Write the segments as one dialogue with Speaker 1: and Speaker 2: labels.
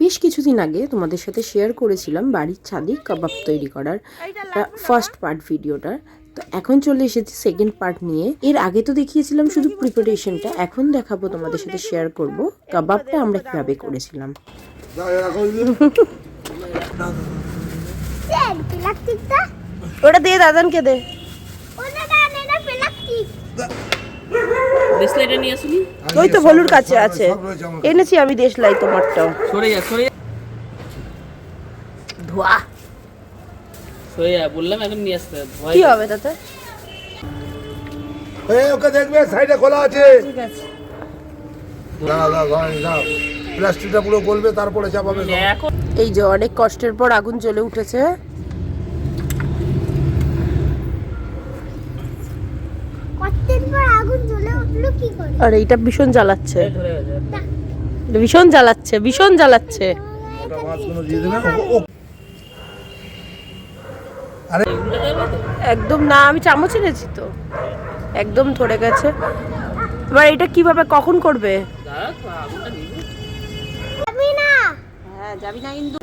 Speaker 1: বেশ কিছুদিন আগে তোমাদের সাথে শেয়ার করেছিলাম বাড়ির ছাদে কাবাব তৈরি করার ফার্স্ট পার্ট ভিডিওটা। তো এখন চলে এসেছি সেকেন্ড পার্ট নিয়ে। এর আগে তো দেখিয়েছিলাম শুধু প্রিপারেশনটা, এখন দেখাবো তোমাদের সাথে শেয়ার করব কাবাবটা আমরা কিভাবে করেছিলাম। ওটা দিয়ে দাদানকে দে।
Speaker 2: দেশলাইটা নিয়ে আসুনি?
Speaker 1: ওই তো ভলুর কাছে আছে, এনেছি আমি দেশলাই। তোমারটাও
Speaker 2: সরে যা, সরে যা,
Speaker 1: ধোয়া।
Speaker 2: সরে যা বললাম, এখন নিয়ে আসতে
Speaker 1: কি হবে তাতে?
Speaker 3: এই ওকে দেখবে সাইডে খোলা আছে।
Speaker 1: ঠিক আছে,
Speaker 3: দাও দাও দাও, প্লাস্টিকটা পুরো গলবে তারপরে চাপাবে।
Speaker 2: এখন
Speaker 1: এই যে অনেক কষ্টের পর আগুন জ্বলে উঠেছে। আর এইটা ভীষণ জ্বালাচ্ছে,
Speaker 2: ধরে যা।
Speaker 1: ভীষণ জ্বালাচ্ছে, ভীষণ জ্বালাচ্ছে।
Speaker 3: ওটা মাছগুলো দিয়ে দেবে।
Speaker 2: এগুলো দেবে তো?
Speaker 1: একদম না, আমি চামচ এনেছি তো, একদম ধরে গেছে। এবার এটা কিভাবে কখন করবে?
Speaker 2: দাঁড়া, আগুনটা নিবি।
Speaker 1: হ্যাঁ যাবি না কিন্তু।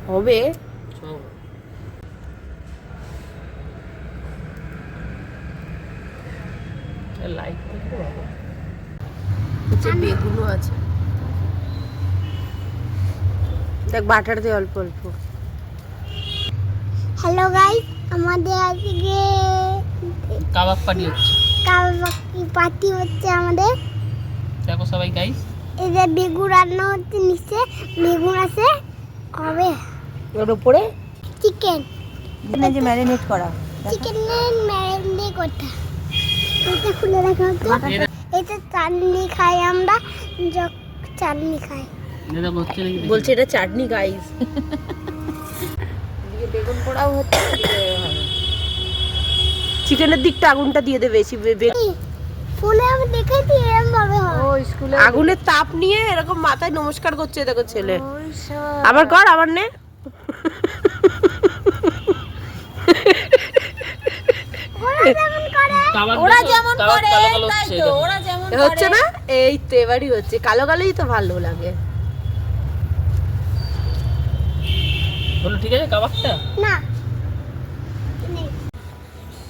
Speaker 1: হবে
Speaker 2: চল। লাইট দেখো বাবা।
Speaker 1: বেগুনও আছে, দেখ বাটার দিয়ে অল্প অল্প।
Speaker 4: হ্যালো গাইস, আমাদের আজকে
Speaker 2: কাবাব পার্টি হচ্ছে,
Speaker 4: পার্টি হচ্ছে আমাদের।
Speaker 2: দেখো সবাই গাইস।
Speaker 4: এই যে বেগুন রান্না হচ্ছে, নিচে বেগুন আছে, হবে
Speaker 1: ওর উপরে
Speaker 4: চিকেন,
Speaker 1: যে ম্যারিনেট করা।
Speaker 4: চিকেনের ম্যারিনেট করতে। এটা খুলে রাখা হচ্ছে। এটা চাটনি খাই আমরা, চাটনি খাই।
Speaker 2: এটা বলছে নাকি?
Speaker 1: বলছে এটা চাটনি গাইস। বেগুন পোড়াও হচ্ছে, চিকেনের দিকটা আগুনটা দিয়ে দে বেশি।
Speaker 4: ফুলে আমি দেখেছি এরকম ভাবে হয়।
Speaker 1: আগুনের তাপ নিয়ে এরকম মাথায় নমস্কার করছে, দেখো ছেলে। আবার কর, আবার নে।
Speaker 4: ওরা যেমন করে
Speaker 2: তাই তো,
Speaker 4: ওরা যেমন
Speaker 1: হচ্ছে না? এই তো এবারই হচ্ছে। কালো কালোই তো ভালো লাগে।
Speaker 2: বলো ঠিক আছে কাবাবটা?
Speaker 4: না,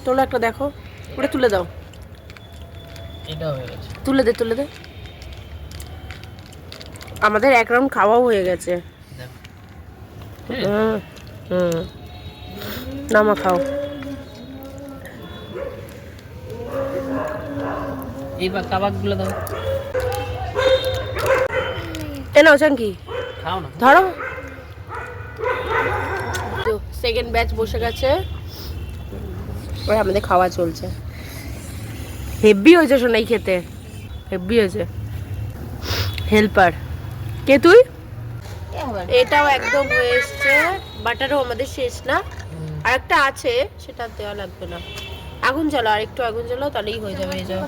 Speaker 1: তোলো একটা, দেখো ওটা তুলে দাও,
Speaker 2: এটা হয়ে গেছে।
Speaker 1: তুলে দে, তুলে দে। আমাদের এক রাউন্ড খাওয়াও হয়ে গেছে।
Speaker 2: দেখো
Speaker 1: হুম হুম, নামা খাও।
Speaker 2: এইবার কাবাবগুলো দাও,
Speaker 1: এ নাও চাঙ্কি,
Speaker 2: খাও না।
Speaker 1: ধরো। সেকেন্ড ব্যাচ বসে গেছে, ওই আমাদের খাওয়া চলছে। হেভি হয়েছে সোনাই খেতে, হেভি হয়েছে। হেল্পার কে তুই? এটাও একদম হয়ে এসছে। বাটারও আমাদের শেষ না, আর একটা আছে, সেটা দেওয়া লাগবে না। আগুন জ্বালো, আর একটু আগুন জ্বালো, তাহলেই হয়ে যাবে। এই যাও,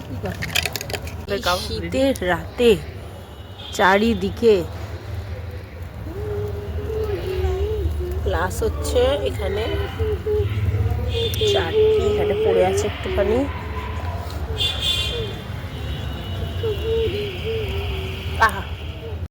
Speaker 1: শীতের রাতে চারিদিকে ক্লাস হচ্ছে। এখানে চাটনি এখানে পড়ে আছে একটুখানি। আহা